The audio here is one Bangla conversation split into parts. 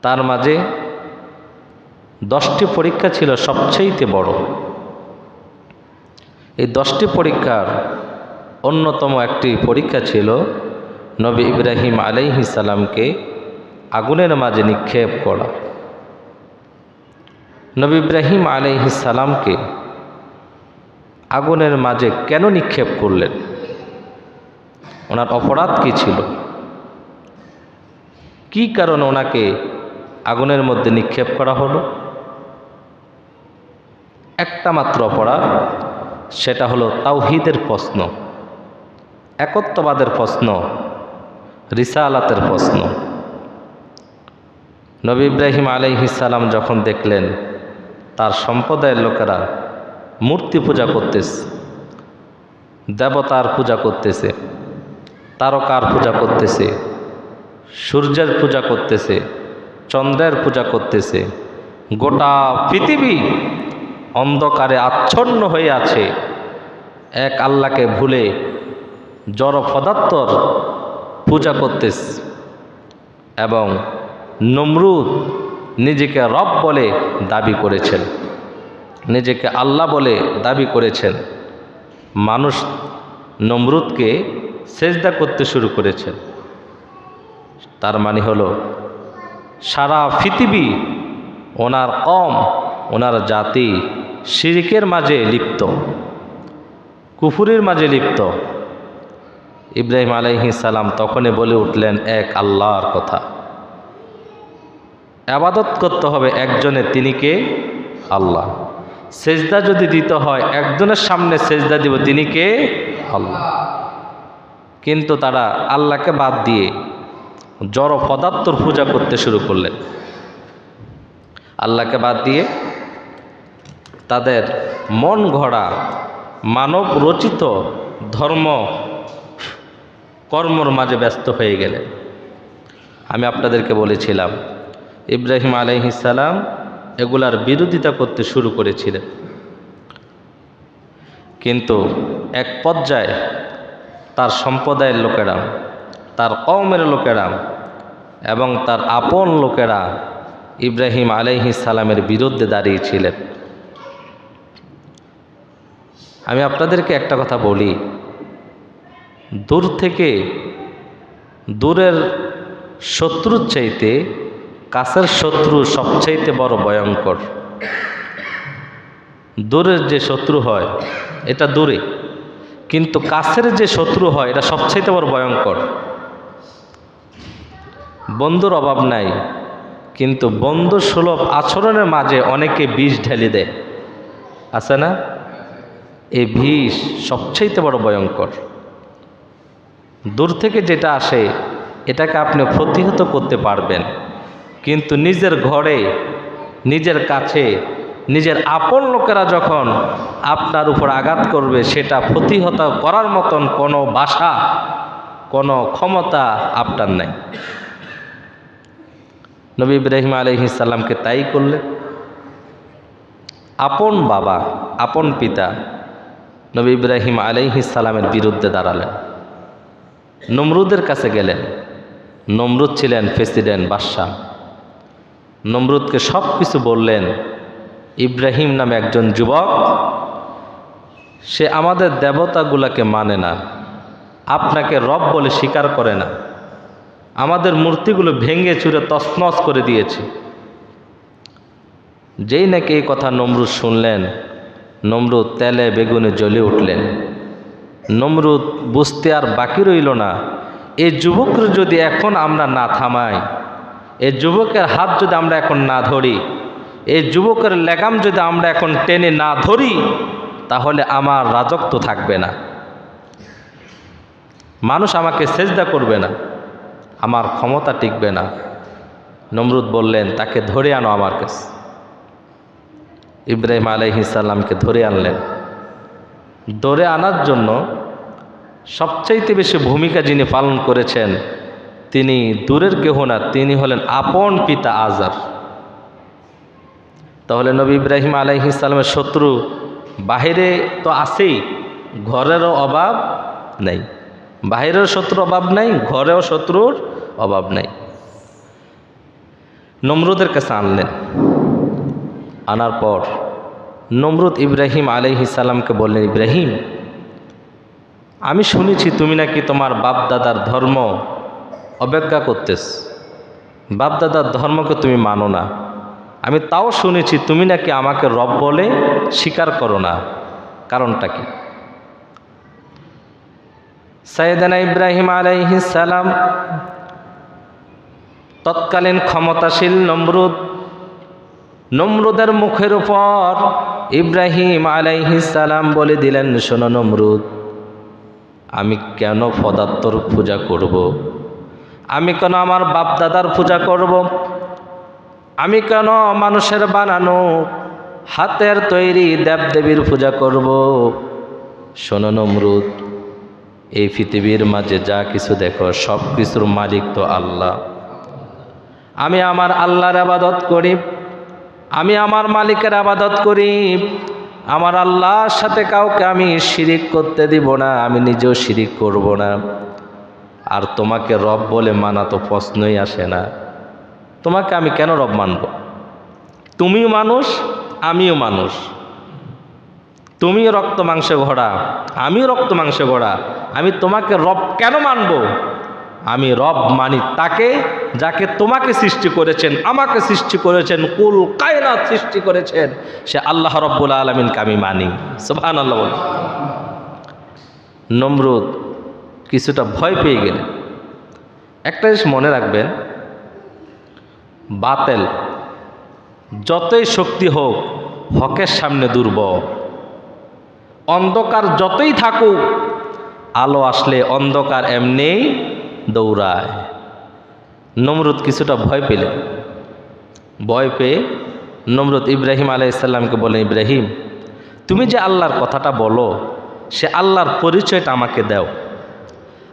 তার মাঝে 10টি পরীক্ষা ছিল সবচেয়ে বড়। এই 10টি পরীক্ষার অন্যতম একটি পরীক্ষা ছিল নবী ইব্রাহিম আলাইহিস সালামকে আগুনের মাঝে নিক্ষেপ করা। নবী ইব্রাহিম আলাইহিস সালামকে আগুনের মাঝে কেন নিক্ষেপ করলেন? ওনার অপরাধ কি ছিল? কি কারণে ওনাকে আগুনের মধ্যে নিক্ষেপ করা হলো? একটা মাত্র অপরাধ, সেটা হলো তাওহীদের প্রশ্ন, একত্ববাদের প্রশ্ন, রিসালাতের প্রশ্ন। নবী ইব্রাহিম আলাইহিস সালাম যখন দেখলেন তার সম্প্রদায়ের লোকেরা মূর্তি পূজা করতেছে, দেবতার পূজা করতেছে, তারকার পূজা করতেছে, সূর্যের পূজা করতেছে, চন্দ্রের পূজা করতেছে, গোটা পৃথিবী অন্ধকারে আচ্ছন্ন হয়ে আছে, এক আল্লাহকে ভুলে জড় পদার্থর পূজা করতেছে। এবং নমরুদ নিজেকে রব বলে দাবি করেছেন, নিজেকে আল্লাহ বলে দাবি করেছেন। মানুষ নমরুদকে সেজদা করতে শুরু করেছেন। তার মানে হলো সারা পৃথিবী, ওনার কওম, ওনার জাতি শিরকের মাঝে লিপ্ত, কুফুরির মাঝে লিপ্ত। ইব্রাহিম আলাইহিস সালাম তখনই বলে উঠলেন এক আল্লাহর কথা, ইবাদত করতে হবে একজনের, তিনি কে? আল্লাহ। সেজদা যদি দিতে হয় একজনের সামনে সেজদা দিব, তিনি কে? আল্লাহ। কিন্তু তারা আল্লাহকে বাদ দিয়ে জড় পদার্থর পূজা করতে শুরু করলেন। আল্লাহকে বাদ দিয়ে তাদের মন গড়া মানব রচিত ধর্ম কর্মর মাঝে ব্যস্ত হয়ে গেলেন। আমি আপনাদেরকে বলেছিলাম ইব্রাহিম আলাইহিস সালাম এগুলার বিরোধিতা করতে শুরু করেছিলেন, কিন্তু এক পর্যায়ে তার সম্প্রদায়ের লোকেরা, তার কওমের লোকেরা এবং তার আপন লোকেরা ইব্রাহিম আলাইহিস সালামের বিরুদ্ধে দাঁড়িয়েছিলেন। আমি আপনাদেরকে একটা কথা বলি, দূর থেকে দূরের শত্রুর চাইতে কাছের শত্রু সবচাইতে বড় ভয়ঙ্কর। দূরের যে শত্রু হয় এটা দূরে, কিন্তু কাছের যে শত্রু হয় এটা সবচাইতে বড় ভয়ঙ্কর। বন্ধুর অভাব নাই, কিন্তু বন্ধু সুলভ আচরণের মাঝে অনেকে বিষ ঢেলে দেয়, আছে না? এই বিষ সবচাইতে বড় ভয়ঙ্কর। দূর থেকে যেটা আসে এটাকে আপনি প্রতিহত করতে পারবেন, কিন্তু নিজের ঘরে, নিজের কাছে, নিজের আপন লোকেরা যখন আপনার উপর আঘাত করবে, সেটা প্রতিহত করার মতন কোনো ভাষা, কোনো ক্ষমতা আপনার নাই। নবী ইব্রাহিম আলাইহিস সালামকে তাই করলেন। আপন বাবা, আপন পিতা নবী ইব্রাহিম আলাইহিস সালামের বিরুদ্ধে দাঁড়ালেন, নমরুদের কাছে গেলেন। নমরুদ ছিলেন প্রেসিডেন্ট, বাদশাহ। নমরুদকে সব কিছু বললেন। ইব্রাহিম নামে একজন যুবক, সে আমাদের দেবতাগুলাকে মানে না, আপনাকে রব বলে স্বীকার করে না, আমাদের মূর্তিগুলো ভেঙে চুরে তছনছ করে দিয়েছে। যেই নাকি এই কথা নমরুদ শুনলেন, নমরুদ তেলে বেগুনে জ্বলে উঠলেন। নমরুদ বুঝতে আর বাকি রইল না, এই যুবকের যদি এখন আমরা না থামাই, এই যুবকের হাত যদি আমরা এখন না ধরি, এই যুবকের লেগাম যদি আমরা এখন টেনে না ধরি, তাহলে আমার রাজত্ব থাকবে না, মানুষ আমাকে সেজদা করবে না, আমার ক্ষমতা টিকবে না। নমরুদ বললেন, তাকে ধরে আনো আমার কাছে। ইব্রাহিম আলাইহিস সালামকে ধরে আনলেন। ধরে আনার জন্য সবচাইতে বেশি ভূমিকা যিনি পালন করেছেন, তিনি দূরের কেহ না, তিনি হলেন আপন পিতা আজার। তাহলে নবী ইব্রাহিম আলাইহিস সালামের শত্রু বাহিরে তো আছেই, ঘরেরও অভাব নেই। বাহিরের শত্রুর অভাব নাই, ঘরেও শত্রুর অভাব নাই। নমরুদের কাছে আনলেন। আনার পর নমরুদ ইব্রাহিম আলাইহিস সালামকে বললেন, ইব্রাহিম, আমি শুনেছি তুমি নাকি তোমার বাপদাদার ধর্ম অবজ্ঞা করতেছ, বাপদাদার ধর্মকে তুমি মানো না। আমি তাও শুনেছি তুমি নাকি আমাকে রব বলে স্বীকার করো না, কারণটা কি? সাইয়েদনা ইব্রাহিম আলাইহিস সালাম তৎকালীন ক্ষমতাশীল নমরুদের মুখের উপর ইব্রাহিম আলাইহিস সালাম বলে দিলেন, শোনো নমরুদ, আমি কেন পদার্থর পূজা করব? আমি কেন আমার বাপদাদার পূজা করব? আমি কেন মানুষের বানানো হাতের তৈরি দেবদেবীর পূজা করব? শোনো নমরুদ, এই পৃথিবীর মাঝে যা কিছু দেখো সব কিছুর মালিক তো আল্লাহ। আমি আমার আল্লাহর ইবাদত করি, আমি আমার মালিকের ইবাদত করি। আমার আল্লাহর সাথে কাউকে আমি শিরিক করতে দিব না, আমি নিজেও শিরিক করব না। আর তোমাকে রব বলে মানা তো প্রশ্নই আসে না। তোমাকে আমি কেন রব মানব? তুমিও মানুষ, আমিও মানুষ। তুমি রক্ত মাংসে গড়া, আমিও রক্ত মাংসে গড়া। আমি তোমাকে রব কেন মানব? আমি রব মানি তাকে যাকে তোমাকে সৃষ্টি করেছেন, আমাকে সৃষ্টি করেছেন, কুল কায়নাত সৃষ্টি করেছেন, সে আল্লাহ রব্বুল আলামিনকে আমি মানি। সুবহানাল্লাহ বল। নমরুদ কিছুটা ভয় পেয়ে গেলেন। একটা জিনিস মনে রাখবেন, বাতেল যতই শক্তি হোক হকের সামনে দুর্বল। অন্ধকার যতই থাকুক আলো আসলে অন্ধকার এমনিই দৌড়ায়। নমরুদ কিছুটা ভয় পেলেন। ভয় পেয়ে নমরুদ ইব্রাহিম আলাইহিস সালামকে বলেন, ইব্রাহিম, তুমি যে আল্লাহর কথাটা বলো সে আল্লাহর পরিচয়টা আমাকে দাও।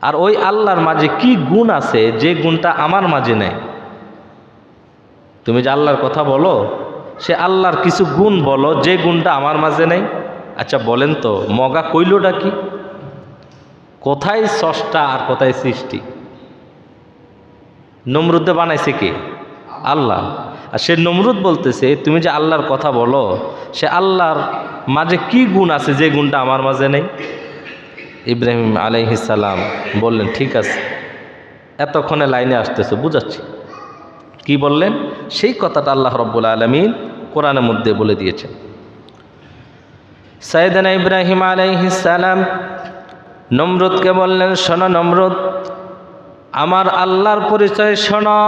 আর ওই আল্লাহর মাঝে কি গুণ আছে যে গুণটা আমার মাঝে নেই? তুমি যে আল্লাহর কথা বলো সে আল্লাহর কিছু গুণ বলো যে গুণটা আমার মাঝে নেই। আচ্ছা বলেন তো, মগা কইলটা কি? কোথায় স্রষ্টা আর কোথায় সৃষ্টি? নমরুদে বানাইছে কে? আল্লাহ। আর সে নমরুদ বলতেছে তুমি যে আল্লাহর কথা বলো সে আল্লাহর মাঝে কি গুণ আছে যে গুণটা আমার মাঝে নেই? ইব্রাহিম আলাইহিস সালাম বললেন, ঠিক আছে, এতক্ষণে লাইনে আসতেছে, বুঝাচ্ছি। কি বললেন? সেই কথাটা আল্লাহ রব্বুল আলামিন কোরআনের মধ্যে বলে দিয়েছেন। সাইয়েদনা ইব্রাহিম আলাইহিস সালাম নমরুদকে বললেন, শোনো নমরুদ, আমার আল্লাহর পরিচয় শোনো।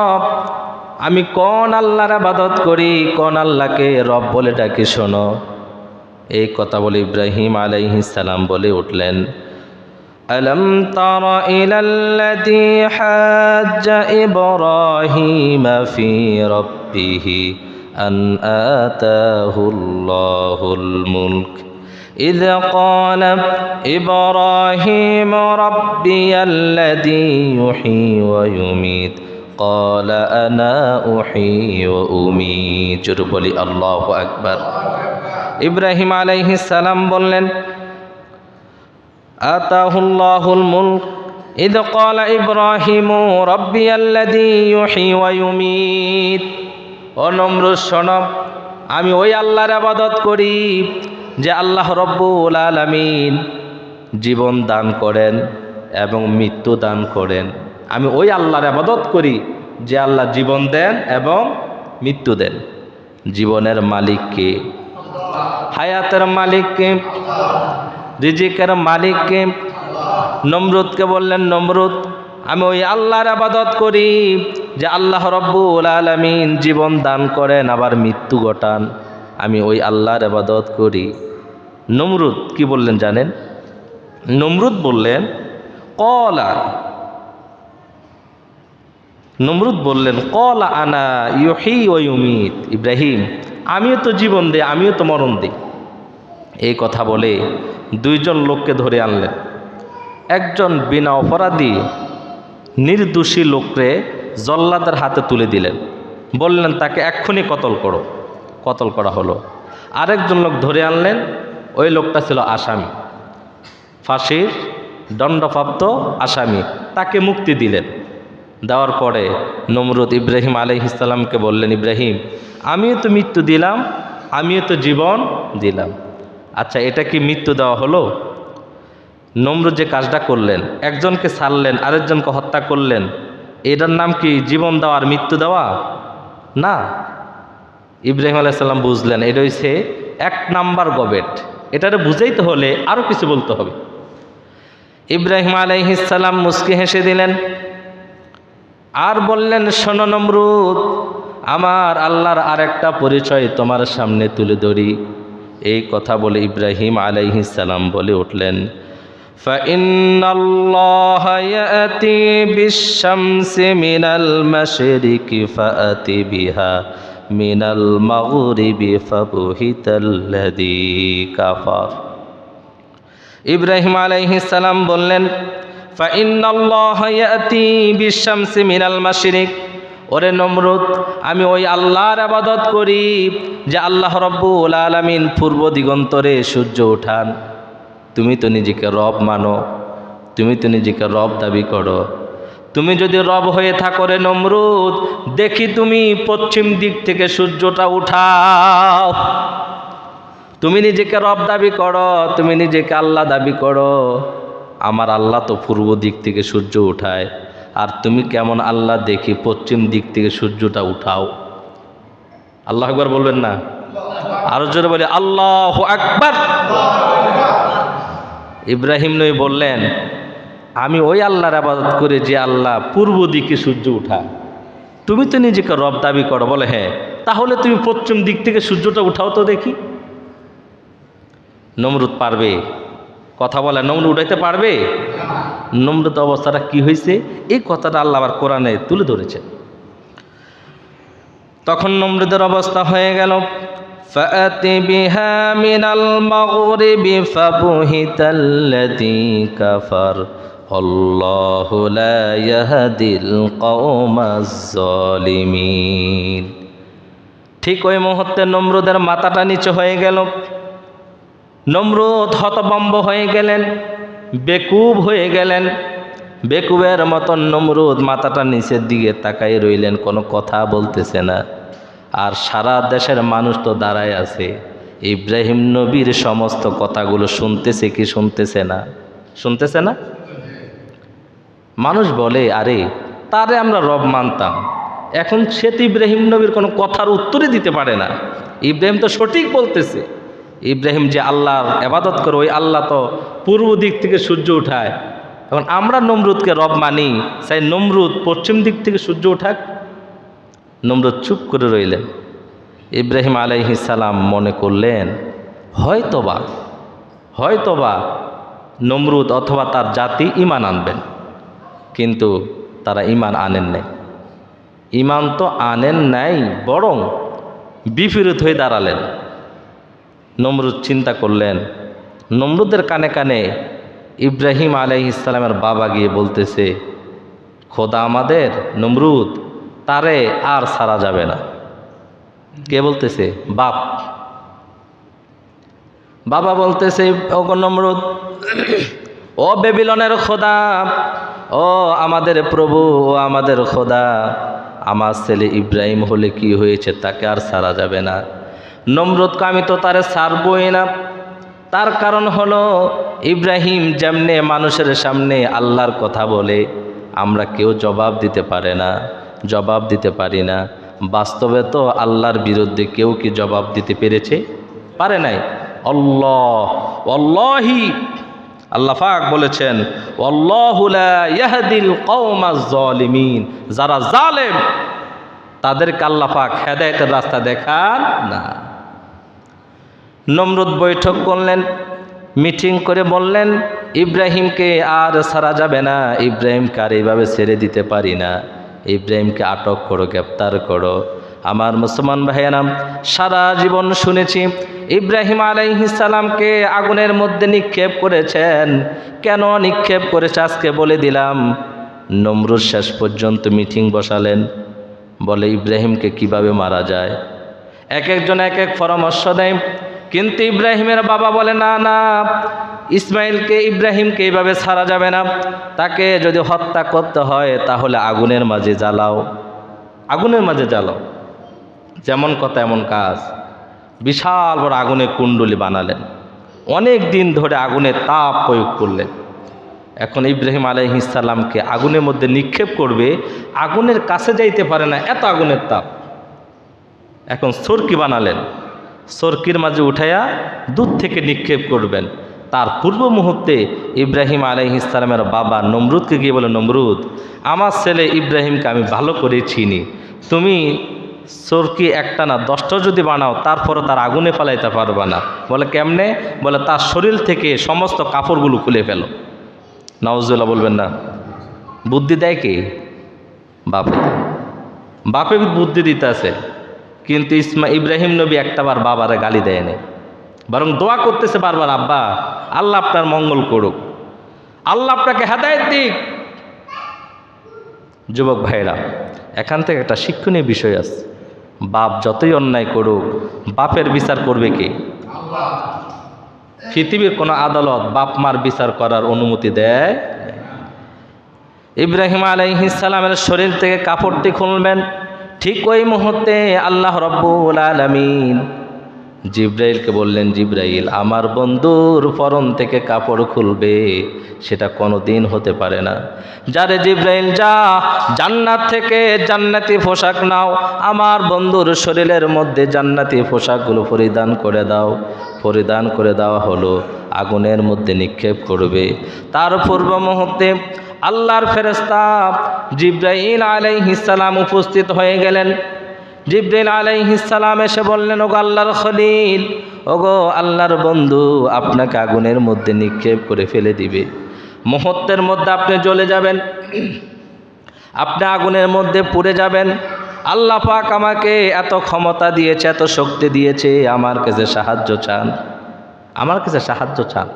আমি কোন আল্লাহর ইবাদত করি, কোন আল্লাহকে রব বলে ডাকি শোনো। এই কথা বলে ইব্রাহিম আলাইহিস সালাম বলে উঠলেন, আলম তারা ইলাল্লাযী হাজ্জা ইব্রাহিম ফি রাব্বিহি আন আতাহুল্লাহুল মুলক إذ قال إبراهيم ربي الذي يحيي ويميت قال أنا أحيي وأميت। জোরে বলি আল্লাহু আকবার। ইব্রাহিম আলাইহিস সালাম বললেন, আতাহুল্লাহুল মুলক إذ قال إبراهيم ربي الذي يحيي ويميت। ও নমরুদ শোনো, আমি ওই আল্লাহর ইবাদত করি যে আল্লাহ রব্বুল আলামিন জীবন দান করেন এবং মৃত্যু দান করেন। আমি ওই আল্লাহর ইবাদত করি যে আল্লাহ জীবন দেন এবং মৃত্যু দেন। জীবনের মালিক কে? হায়াতের মালিক কে? রিজিকের মালিক কে? নমরুদকে বললেন, নমরুদ, আমি ওই আল্লাহর ইবাদত করি যে আল্লাহ রব্বুল আলামিন জীবন দান করেন আবার মৃত্যু ঘটান। আমি ওই আল্লাহর ইবাদত করি। নমরুদ কি বললেন জানেন? নমরুদ বললেন, কলা, নমরুদ বললেন, কলা আনা ইউহি ওয়া ইউমিত। ইব্রাহিম, আমিও তো জীবন দেই, আমিও তো মরণ দিই। এই কথা বলে দুইজন লোককে ধরে আনলেন। একজন বিনা অপরাধী নির্দোষী লোককে জল্লাদের হাতে তুলে দিলেন, বললেন তাকে এক্ষুনি কতল করো। কতল করা হলো। আরেকজন লোক ধরে আনলেন, ওই লোকটা ছিল আসামি, ফাঁসির দণ্ডপ্রাপ্ত আসামি, তাকে মুক্তি দিলেন। দেওয়ার পরে নমরুদ ইব্রাহিম আলাইহিস সালামকে বললেন, ইব্রাহিম, আমিও তো মৃত্যু দিলাম, আমিও তো জীবন দিলাম, আচ্ছা এটা কি মৃত্যু দেওয়া হলো? নমরুদ যে কাজটা করলেন, একজনকে ছাড়লেন, আরেকজনকে হত্যা করলেন, এটার নাম কি জীবন দেওয়া আর মৃত্যু দেওয়া? না। ইব্রাহিম আলাইহিস সালাম বুঝলেন এটা হচ্ছে 1 নাম্বার গবেট, এটারে বুঝাইতে হলে আরও কিছু বলতে হবে। ইব্রাহিম আলাইহিস সালাম মুস্কি হেসে দিলেন আর বললেন, শোনো নমরুদ, আমার আল্লাহর আরেকটা পরিচয় তোমার সামনে তুলে ধরি। এই কথা বলে ইব্রাহিম আলাইহিস সালাম বলে উঠলেন, ফাইন্নাল্লাহা ইয়াতি বিশ-শামসি মিনাল মাশরিকি ফাআতি বিহা মিনাল মাগরিবি ফাবুহিতাল্লাযী কাফার। ইব্রাহিম আলাইহিস সালাম বললেন, ফাইন্নাল্লাহা ইয়াতি বিশ-শামসি মিনাল মাশরিক, ওরে নমরুদ, আমি ওই আল্লাহর ইবাদত করি যে আল্লাহ রাব্বুল আলামিন পূর্ব দিগন্তরে সূর্য ওঠান। তুমি তো নিজেকে রব মানো, তুমি তো নিজেকে রব দাবি করো। তুমি যদি রব হয়ে থাকো রে নমরুদ, দেখি তুমি পশ্চিম দিক থেকে সূর্যটা উঠাও। তুমি নিজেকে রব দাবি করো, তুমি নিজেকে আল্লাহ দাবি করো, আমার আল্লাহ তো পূর্ব দিক থেকে সূর্য উঠায়, আর তুমি কেমন আল্লাহ দেখি পশ্চিম দিক থেকে সূর্যটা উঠাও। আল্লাহু আকবার বলবেন না? আরো জোরে বলে আল্লাহু আকবার। ইব্রাহিম নবী বললেন, আমি ওই আল্লাহর ইবাদত করি যে আল্লাহ পূর্ব দিকে সূর্য উঠায়। তুমি তো নিজেকে রব দাবি করো। বলে হ্যাঁ, তাহলে তুমি পশ্চিম দিক থেকে সূর্যটা উঠাও তো দেখি। নমরুদ পারবে? কথা বলে নমরুদ উঠাইতে পারবে? নমরুদ অবস্থাটা কি হয়েছে এই কথাটা আল্লাহ আবার কোরআনে তুলে ধরেছে। তখন নমরুদের অবস্থা হয়ে গেল, ফাআতি বিহা মিনাল মাগরিবি ফাবুহিতাল্লাযী কাফার আল্লাহু লা ইয়াহদিল কওমাজ জালিমিন। ঠিক ওই মুহূর্তে নমরুদের মাথাটা নিচু হয়ে গেল। নমরুদ হতভম্ব হয়ে গেলেন, বেকুব হয়ে গেলেন। বেকুবের মতন নমরুদ মাথাটা নিচের দিকে তাকাই রইলেন, কোনো কথা বলতেছে না। আর সারা দেশের মানুষ তো দাঁড়ায় আছে, ইব্রাহিম নবীর সমস্ত কথাগুলো শুনতেছে কি শুনতেছে না? শুনতেছে না? মানুষ বলে, আরে তারে আমরা রব মানতাম, এখন সে তো ইব্রাহিম নবীর কোনো কথার উত্তরই দিতে পারে না। ইব্রাহিম তো সঠিক বলতেছে, ইব্রাহিম যে আল্লাহর ইবাদত করে ওই আল্লাহ তো পূর্ব দিক থেকে সূর্য উঠায়। এখন আমরা নমরুদকে রব মানি, চাই নমরুদ পশ্চিম দিক থেকে সূর্য উঠাক। নমরুদ চুপ করে রইলেন। ইব্রাহিম আলাইহিস সালাম মনে করলেন, হয়তোবা নমরুদ অথবা তার জাতি ঈমান আনবেন, কিন্তু তারা ঈমান আনেন নাই। ঈমান তো আনেন নাই, বরং বিপরীত হয়ে দাঁড়ালেন। নমরুদ চিন্তা করলেন, নমরুদের কানে কানে ইব্রাহিম আলাইহিস সালামের বাবা গিয়ে বলতেছে, খোদা আমাদের নমরুদ, তারে আর ছাড়া যাবে না। কে বলতেছে? বাবা বলতেছে, ও নমরুদ, ও বেবিলনের খোদা, ও আমাদের প্রভু, ও আমাদের খোদা, আমার ছেলে ইব্রাহিম হলে কি হয়েছে, তাকে আর ছাড়া যাবে না। নমরুদকে আমি তো তারে ছাড়বই না। তার কারণ হলো, ইব্রাহিম যেমনে মানুষের সামনে আল্লাহর কথা বলে, আমরা কেউ জবাব দিতে পারি না। বাস্তবে তো আল্লাহর বিরুদ্ধে কেউ কি জবাব দিতে পেরেছে? পারে নাই। আল্লাহি আল্লাহ পাক বলেছেন, আল্লাহু লা ইয়াহদিল কওমাজ জালিমিন, যারা জালেম তাদেরকে আল্লাহ পাক হেদায়েতের রাস্তা দেখান না। নমরুদ বৈঠক করলেন, মিটিং করে বললেন, ইব্রাহিমকে আর ছাড়া যাবে না, ইব্রাহিমকে আর এইভাবে ছেড়ে দিতে পারি না, ইব্রাহিমকে আটক করো, গ্রেপ্তার করো। আমার মুসলমান ভাইয়েরা, সারা জীবন শুনেছি ইব্রাহিম আলাইহিস সালামকে আগুনের মধ্যে নিক্ষেপ করেছেন। কেন নিক্ষেপ করেছে আজকে বলে দিলাম। নমরুদ শেষ পর্যন্ত মিটিং বসালেন, বলে ইব্রাহিমকে কিভাবে মারা যায়। এক একজন এক এক পরামর্শ দেয়, কিন্তু ইব্রাহিমের বাবা বলে, না, ইসমাইলকে ইব্রাহিমকে এইভাবে ছাড়া যাবে না, তাকে যদি হত্যা করতে হয় তাহলে আগুনের মাঝে জ্বালাও, আগুনের মাঝে জ্বালাও। যেমন কথা এমন কাজ, বিশাল বড় আগুনের কুণ্ডলী বানালেন, অনেক দিন ধরে আগুনের তাপ প্রয়োগ করলেন। এখন ইব্রাহিম আলাইহিস সালামকে আগুনের মধ্যে নিক্ষেপ করবে, আগুনের কাছে যাইতে পারে না, এত আগুনের তাপ। এখন সরকি বানালেন, সরকির মাঝে উঠাইয়া দূর থেকে নিক্ষেপ করবেন। তার পূর্ব মুহূর্তে ইব্রাহিম আলাইহিস সালামের বাবা নমরুদকে গিয়ে বলে, নমরুদ, আমার ছেলে ইব্রাহিমকে আমি ভালো করে চিনি, তুমি সরকি একটা না 10টা যদি বানাও তারপরে তার আগুনে ফেলাইতে পারবে না। বলে কেমনে? বলে তার শরীর থেকে সমস্ত কাপড়গুলো খুলে ফেলো। নাউজুবিল্লাহ বলবেন না। বুদ্ধি দেয় কে? বাপে। বাপে বুদ্ধি দিতে আছে, কিন্তু ইব্রাহিম নবী একটাবার বাবারে গালি দেয় না, বরং দোয়া করতেছে বারবার, আব্বা আল্লাহ আপনার মঙ্গল করুক, আল্লাহ আপনাকে হেদায়েত দিক। যুবক ভাইরা, এখান থেকে একটা শিক্ষণীয় বিষয় আছে, বাপ যতই অন্যায় করুক বাপের বিচার করবে কে? পৃথিবীর কোনো আদালত বাপ মার বিচার করার অনুমতি দেয়? ইব্রাহিম আলাইহিস সালামের শরীর থেকে কাপড়টি খুলবেন, ঠিক ওই মুহূর্তে আল্লাহ রাব্বুল আলামিন জিব্রাইলকে বললেন, জিব্রাইল, আমার বন্ধুর পরন থেকে কাপড় খুলবে, সেটা কোনো দিন হতে পারে না। যারে জিব্রাইল, যা জান্নাত থেকে জান্নাতি পোশাক নাও, আমার বন্ধুর শরীরের মধ্যে জান্নাতি পোশাকগুলো পরিধান করে দাও। পরিধান করে দেওয়া হলো, আগুনের মধ্যে নিক্ষেপ করবে। তার পূর্ব মুহূর্তে আল্লাহর ফেরেশতা জিব্রাইল আলাইহিস সালাম উপস্থিত হয়ে গেলেন। জিব্রাইল আলাইহিস সালাম এসে বললেন, ওগো আল্লাহর খলিল, ওগো আল্লাহর বন্ধু, আপনাকে আগুনের মধ্যে নিক্ষেপ করে ফেলে দিবে, মুহূর্তের মধ্যে আপনি জ্বলে যাবেন, আপনি আগুনের মধ্যে পুড়ে যাবেন। আল্লাহ পাক আমাকে এত ক্ষমতা দিয়েছে, এত শক্তি দিয়েছে, আমার কাছে সাহায্য চান, আমার কাছে সাহায্য চান।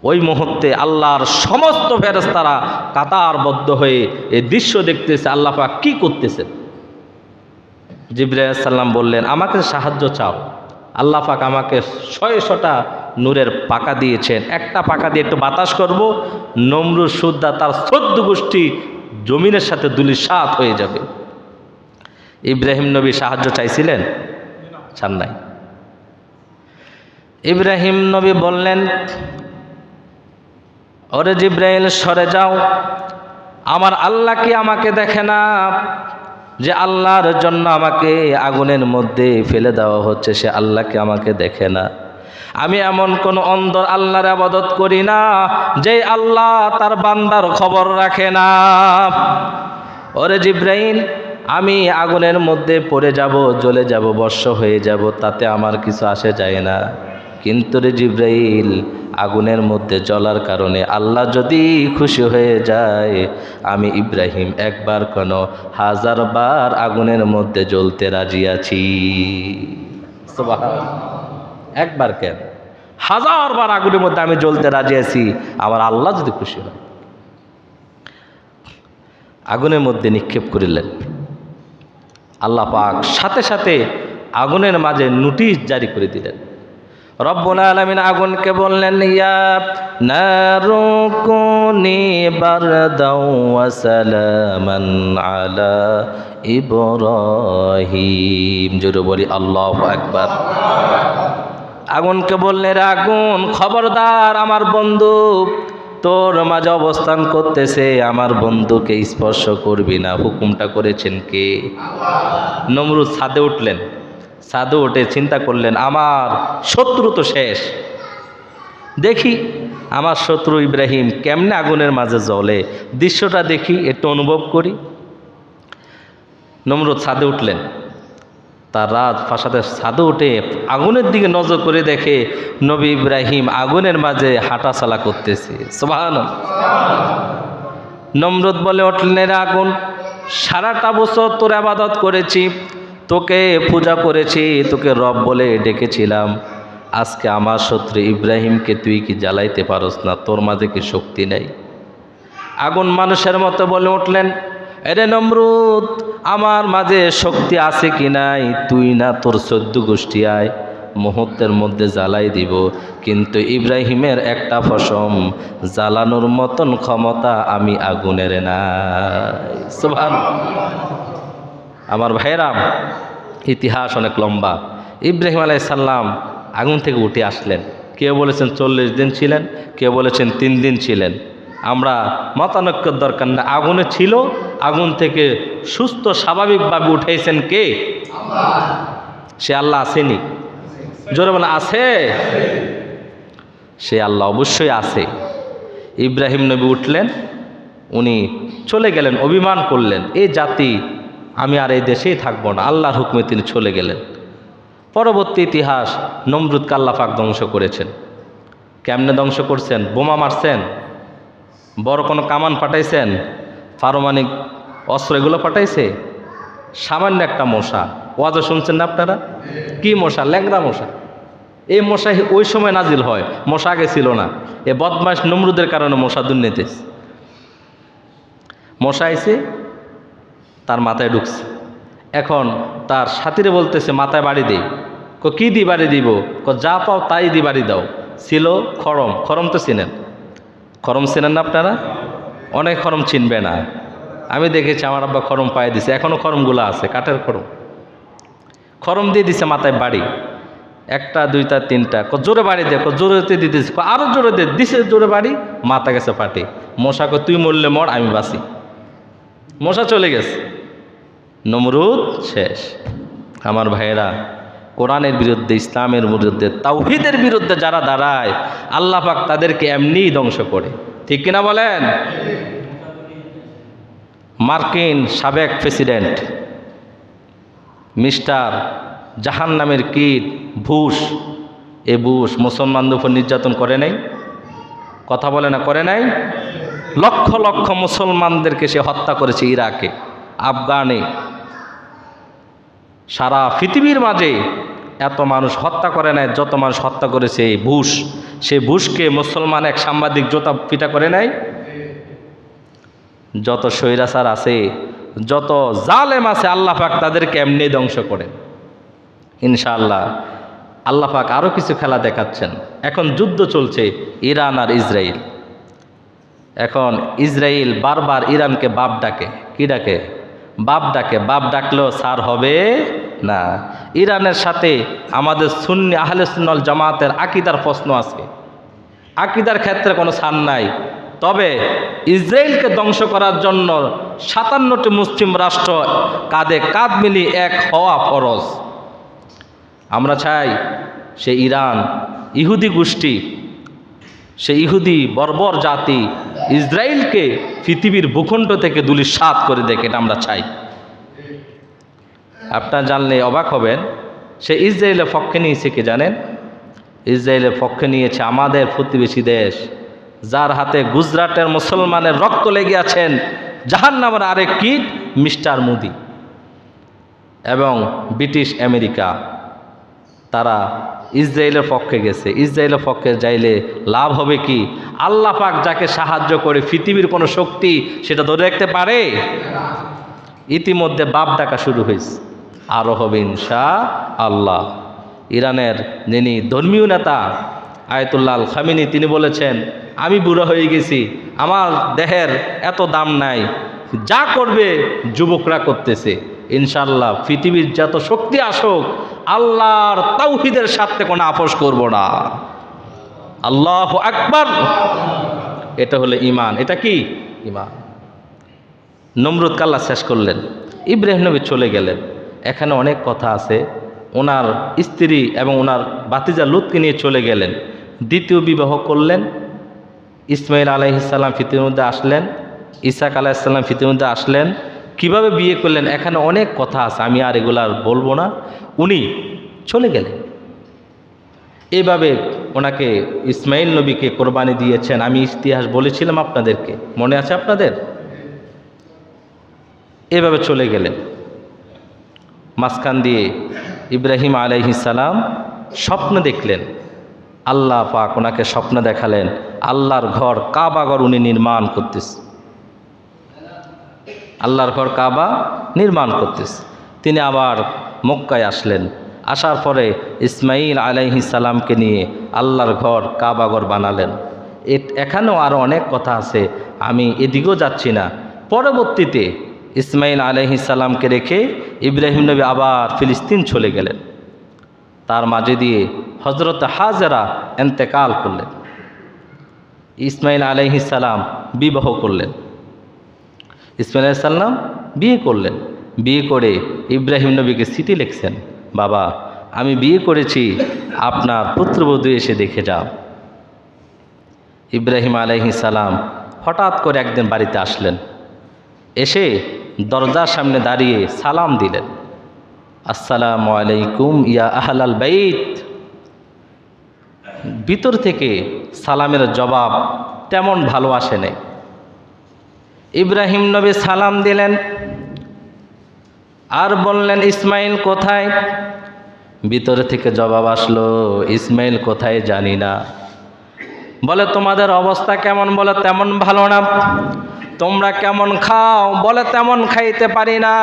ওই মুহূর্তে আল্লাহর সমস্ত ফেরেশতারা কাতারবদ্ধ হয়ে এই দৃশ্য দেখতেছে, আল্লাহ পাক কি করতেছেন। জিবরাইল আলাইহিস সালাম বললেন, আমাকে সাহায্য চাও। আল্লাহ পাক আমাকে 600টা নূরের পাকা দিয়েছেন, একটা পাকা দিয়ে একটু বাতাস করব, নমরুদ সুদ্দা তার 14 গোষ্ঠী জমিনের সাথে ধূলিসাৎ হয়ে যাবে। ইব্রাহিম নবী সাহায্য চাইছিলেন? চান নাই। ইব্রাহিম নবী বললেন, ওরে জিব্রাইল, সরে যাও, আমার আল্লাহ কি আমাকে দেখে না যে আল্লাহর জন্য আমাকে আগুনের মধ্যে ফেলে দেওয়া হচ্ছে? সে আল্লাহকে আমাকে দেখে না? আমি এমন কোন অন্ধ আল্লাহর ইবাদত করি না যে আল্লাহ তার বান্দার খবর রাখে না। ওরে জিব্রাইল, আমি আগুনের মধ্যে পড়ে যাব, জ্বলে যাব, ভস্ম হয়ে যাব, তাতে আমার কিছু আসে যায় না। কিন্তু রে জিব্রাইল, আগুনের মধ্যে জ্বলার কারণে আল্লাহ যদি খুশি হয়ে যায়, আমি ইব্রাহিম একবার কেন 1000 বার আগুনের মধ্যে জ্বলতে রাজি আছি। সুবহানাল্লাহ। একবার কেন, 1000 বার আগুনের মধ্যে আমি জ্বলতে রাজি আছি, আমার আল্লাহ যদি খুশি হয়। আগুনের মধ্যে নিক্ষেপ করিলেন। আল্লাহ পাক সাথে সাথে আগুনের মাঝে নোটিশ জারি করে দিলেন। রব্বুল আলামিন আগুনকে বললেন, ইয়া নারু কুনি বারদাও ওয়া সালামান আলা ইব্রাহিম। জোরে বলি আল্লাহু আকবার। আগুনকে বললেন, রে আগুন, খবরদার, আমার বন্ধু তোর মাঝে অবস্থান করতেছে, আমার বন্ধুকে স্পর্শ করবি না। হুকুমটা করেছেন কে? নমরুদ ছাদে উঠলেন। ছাদে উঠে চিন্তা করলেন, আমার শত্রু তো শেষ, দেখি আমার শত্রু ইব্রাহিম কেমনে আগুনের মাঝে জ্বলে, দৃশ্যটা দেখি, একটু অনুভব করি। নমরুদ ছাদে উঠলেন। তার রাত প্রাসাদের ছাদে উঠে আগুনের দিকে নজর করে দেখে নবী ইব্রাহিম আগুনের মাঝে হাঁটাচলা করতেছে। সুবহানাল্লাহ। নমরুদ বলে উঠলেন, রে আগুন, সারাটা বছর তোর ইবাদত করেছি, তোকে পূজা করেছি, তোকে রব বলে ডেকেছিলাম, আজকে আমার শত্রু ইব্রাহিমকে তুই কি জ্বালাইতে পারস না? তোর মাঝে কি শক্তি নেই? আগুন মানুষের মতো বলে উঠলেন, এরে নমরুদ, আমার মাঝে শক্তি আছে কি নাই তুই না তোর 14 গোষ্ঠী আয়, মুহূর্তের মধ্যে জ্বালাই দিব। কিন্তু ইব্রাহিমের একটা পশম জ্বালানোর মতন ক্ষমতা আমি আগুনের নাই। সুবহানাল্লাহ। আমার ভাইরা, ইতিহাস অনেক লম্বা। ইব্রাহিম আলাইহিস সালাম আগুন থেকে উঠে আসলেন। কেউ বলেছেন 40 দিন ছিলেন, কেউ বলেছেন 3 দিন ছিলেন। আমরা মতানৈক্যের দরকার না, আগুনে ছিল, আগুন থেকে সুস্থ স্বাভাবিকভাবে উঠেছেন কে? সে আল্লাহ আসেনি? জোরে বলে আছে। সে আল্লাহ অবশ্যই আছে। ইব্রাহিম নবী উঠলেন, উনি চলে গেলেন, অভিমান করলেন, এই জাতি আমি আর এই দেশেই থাকবো না, আল্লাহর হুকমে তিনি চলে গেলেন। পরবর্তী ইতিহাস, নমরুদকে আল্লাহ পাক ধ্বংস করেছেন। কেমনে ধ্বংস করছেন? বোমা মারছেন? বড় কোনো কামান পাঠাইছেন? পারমাণবিক অস্ত্র এগুলো পাঠাইছে? সামান্য একটা মশা। ওয়াজও শুনছেন না আপনারা? কি মশা? ল্যাংড়া মশা। এই মশা ওই সময় নাজিল হয়, মশা আগে ছিল না। এ বদমাইশ নমরুদের কারণে মশা দুর্নীতি। মশা আইছে, তার মাথায় ঢুকছে। এখন তার সাথীরে বলতেছে মাথায় বাড়ি দেই। কি দি বাড়ি দিব? যা পাও তাই দি বাড়ি দাও। ছিল খড়ম। খড়ম তো চিনেন? খড়ম চেনেন না আপনারা? অনেক খড়ম চিনবে না। আমি দেখেছি আমার আব্বা খড়ম পায়ে দিছে, এখনও খড়মগুলো আছে, কাঠের খড়ম। খড়ম দিয়ে দিছে মাথায় বাড়ি, একটা দুইটা তিনটা। জোরে বাড়ি দে, জোরেতে দিতেছে, আরো জোরে দে, দিছে জোরে বাড়ি, মাথা গেছে ফাটে। মশাকে তুই মরলে মর, আমি বাঁচি। মশা চলে গেছে, নমরুদ শেষ। আমার ভাইয়েরা, কোরআনের বিরুদ্ধে, ইসলামের বিরুদ্ধে, তাওহীদের বিরুদ্ধে যারা দাঁড়ায়, আল্লাহ পাক তাদেরকে এমনিই ধ্বংস করে। ঠিক কিনা বলেন? মার্কিন সাবেক প্রেসিডেন্ট মিস্টার জাহান্নামের কীট বুশ, এ বুশ মুসলমানদের উপর নির্যাতন করে নাই? কথা বলে না, করে নাই? লক্ষ লক্ষ মুসলমানদেরকে সে হত্যা করেছে ইরাকে, আফগানে, সারা পৃথিবীর মাঝে এত মানুষ হত্যা করে নাই যত মানুষ হত্যা করেছে এই বুশ। সে বুশকে মুসলমান এক সাংবাদিক জোতা পিটা করে নাই? যত স্বৈরাচার আছে, যত জালেম আছে, আল্লাহ পাক তাদেরকে এমনি ধ্বংস করেন ইনশাআল্লাহ। আল্লাহ পাক আরও কিছু খেলা দেখাচ্ছেন। এখন যুদ্ধ চলছে ইরান আর ইসরায়েল। এখন ইসরায়েল বারবার ইরানকে বাপ ডাকে। কি ডাকে? বাপ ডাকে। বাপ ডাকলেও ছাড় হবে না। ইরানের সাথে আমাদের সুন্নি আহলে সুন্নাত ওয়াল জামাতের আকীদার প্রশ্ন আছে, আকীদার ক্ষেত্রে কোনো ছাড় নাই। তবে ইসরায়েলকে ধ্বংস করার জন্য 57টি মুসলিম রাষ্ট্র কাঁধে কাঁধ মিলিয়ে এক হওয়া ফরজ। আমরা চাই সে ইরান, ইহুদি গোষ্ঠী, সে ইহুদি বর্বর জাতি ইসরায়েলকে পৃথিবীর ভূখণ্ড থেকে ধূলিসাৎ করে দেখ, এটা আমরা চাই। আপনারা জানলে অবাক হবেন, সে ইসরায়েলের পক্ষে নিয়েছে কি জানেন? ইসরায়েলের পক্ষে নিয়েছে আমাদের প্রতিবেশী দেশ, যার হাতে গুজরাটের মুসলমানের রক্ত লেগে আছেন, জাহান্নামের আরেক কীট মিস্টার মোদি এবং ব্রিটিশ আমেরিকা। তারা ইসরায়েলের পক্ষে গেছে। ইসরায়েলের পক্ষে যাইলে লাভ হবে কি? আল্লাহ পাক যাকে সাহায্য করে পৃথিবীর কোনো শক্তি সেটা ধরে রাখতে পারে? ইতিমধ্যে বাপ ডাকা শুরু হয়েছে, আরও হবে ইনশাআল্লাহ। ইরানের যিনি ধর্মীয় নেতা আয়াতুল্লাহ আল খামিনি, তিনি বলেছেন, আমি বুড়ো হয়ে গেছি, আমার দেহের এত দাম নাই, যা করবে যুবকরা করতেছে। ইনশাআল্লাহ পৃথিবীর যত শক্তি আসুক, আল্লাহর তাওহীদের সাথে কোনো আপোষ করব না। আল্লাহু আকবার। এটা হলো ঈমান। এটা কি? ঈমান। নমরুদকে আল্লাহ শেষ করলেন, ইব্রাহিম নবী চলে গেলেন। এখানে অনেক কথা আছে। ওনার স্ত্রী এবং ওনার ভাতিজা লূতকে নিয়ে চলে গেলেন। দ্বিতীয় বিবাহ করলেন। ইসমাইল আলাইহিস সালাম পৃথিবীর মধ্যে আসলেন, ইসাক আলাইহিস সালাম পৃথিবীর মধ্যে আসলেন। কিভাবে বিয়ে করলেন এখানে অনেক কথা আছে, আমি আর এগুলো আর বলবো না। উনি চলে গেলেন। এভাবে ওনাকে ইসমাইল নবীকে কোরবানি দিয়েছেন। আমি ইতিহাস বলেছিলাম আপনাদেরকে, মনে আছে আপনাদের? এভাবে চলে গেলেন। মাঝখান দিয়ে ইব্রাহিম আলাইহিস সালাম স্বপ্ন দেখলেন। আল্লাহ পাক ওনাকে স্বপ্ন দেখালেন, আল্লাহর ঘর কাবা ঘর উনি নির্মাণ করতেছে। আল্লাহর ঘর কাবা নির্মাণ করতেছে। তিনি আবার মক্কায় আসলেন। আসার পরে ইসমাইল আলাইহিস সালামকে নিয়ে আল্লাহর ঘর কাবাঘর বানালেন। এখানেও আরও অনেক কথা আছে, আমি এদিকেও যাচ্ছি না। পরবর্তীতে ইসমাইল আলাইহিস সালামকে রেখে ইব্রাহিম নবী আবার ফিলিস্তিন চলে গেলেন। তার মাঝে দিয়ে হজরত হাজেরা এন্তেকাল করলেন। ইসমাইল আলাইহিস সালাম বিবাহ করলেন। ইসমাইল আলাইহিস সালাম বিয়ে করলেন। বিয়ে করে ইব্রাহিম নবীকে চিঠি লিখছেন, বাবা আমি বিয়ে করেছি, আপনার পুত্রবধূ এসে দেখে যাও। ইব্রাহিম আলাইহিস সালাম হঠাৎ করে একদিন বাড়িতে আসলেন। এসে দরজার সামনে দাঁড়িয়ে সালাম দিলেন, আসসালামু আলাইকুম ইয়া আহলাল বাইত। ভিতর থেকে সালামের জবাব তেমন ভালো আসে নাই। ইব্রাহিম নবী সালাম দিলেন আর বললেন, ইসমাইল কোথায়? ভিতর থেকে জবাব আসলো, ইসমাইল কোথায় জানি না। বলে, তোমাদের অবস্থা কেমন? বলে, তেমন ভালো না। তোমরা কেমন খাও? বলে, তেমন খাইতে পারি না।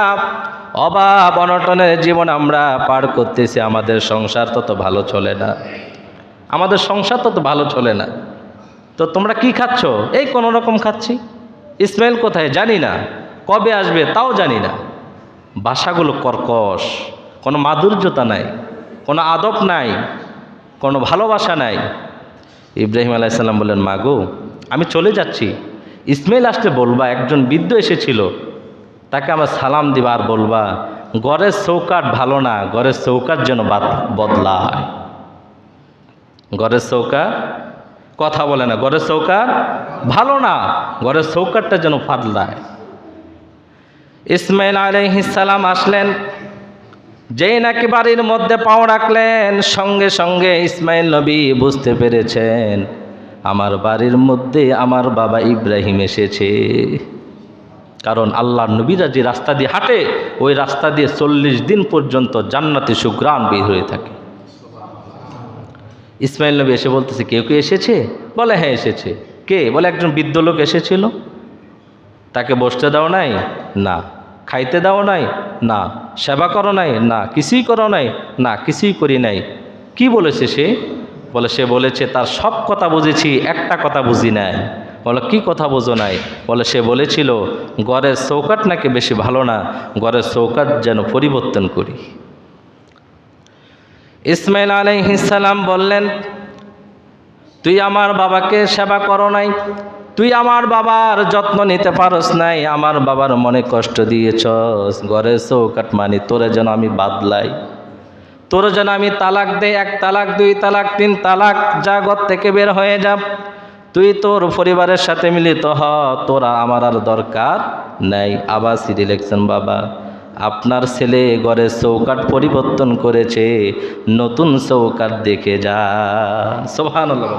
অভাব অনটনের জীবন আমরা পার করতেছি, আমাদের সংসার তত ভালো চলে না, আমাদের সংসার তত ভালো চলে না। তো তোমরা কি খাচ্ছ? এই কোনো রকম খাচ্ছি। ইসমাইল কোথায় জানি না, কবে আসবে তাও জানি না। ভাষাগুলো কর্কশ, কোনো মাধুর্যতা নাই, কোনো আদব নাই, কোনো ভালোবাসা নাই। ইব্রাহিম আলাইহিস সালাম বললেন, মা গো আমি চলে যাচ্ছি, ইসমাইল আসলে বলবা একজন বৃদ্ধ এসেছিল, তাকে আমার সালাম দিবা আর বলবা ঘরের চৌকাঠ ভালো না, ঘরের চৌকাঠ যেন বদলায়। ঘরের চৌকাঠ কথা বলে না, ঘরের চৌকাঠ ভালো না, ঘরের চৌকাঠটা যেন পাতলায়। ইসমাইল আলাইহিস সালাম আসলেন, যেই নাকি বাড়ির মধ্যে পাও রাখলেন, সঙ্গে সঙ্গে ইসমাইল নবী বুঝতে পেরেছেন আমার বাড়ির মধ্যে আমার বাবা ইব্রাহিম এসেছে। কারণ আল্লাহর নবীরা যে রাস্তা দিয়ে হাঁটে, ওই রাস্তা দিয়ে 40 দিন পর্যন্ত জান্নাতি সুঘ্রাণ বের হয়ে থাকে। ইসমাইল নবী এসে বলতেছে, কেউ কেউ এসেছে? বলে, হ্যাঁ এসেছে। কে? বলে, একজন বৃদ্ধ লোক এসেছিল। তাকে বসতে দাও নাই? না। খাইতে দাও নাই? না। সেবা করো নাই? না। কিছুই করো নাই? না, কিছুই করি নাই। কি বলেছে সে? বলে, সে বলেছে তার সব কথা বুঝেছি, একটা কথা বুঝি নাই। বলে, কি কথা বোঝো নাই? বলে, সে বলেছিল ঘরের চৌকাঠ নাকি বেশি ভালো না, ঘরের চৌকাঠ যেন পরিবর্তন করি। ইসমাইল আলাইহিস সালাম বললেন, তুই আমার বাবাকে সেবা করো নাই, তুই আমার বাবার যত্ন নিতে পারস নাই, আমার বাবার মনে কষ্ট দিয়েছস। ঘরের চৌকাঠ মানি তোরে যেন আমি বাদলাই, তোরে যেন আমি তালাক দেই, 1 তালাক 2 তালাক 3 তালাক, যা ঘর থেকে বের হয়ে যা, তুই তোর পরিবারের সাথে মিলিত হ, তোরা আমার আর দরকার নাই। আবার চিঠি লিখছেন, বাবা আপনার ছেলে ঘরের চৌকাঠ পরিবর্তন করেছে, নতুন চৌকাঠ দেখে যা। সুবহানাল্লাহ।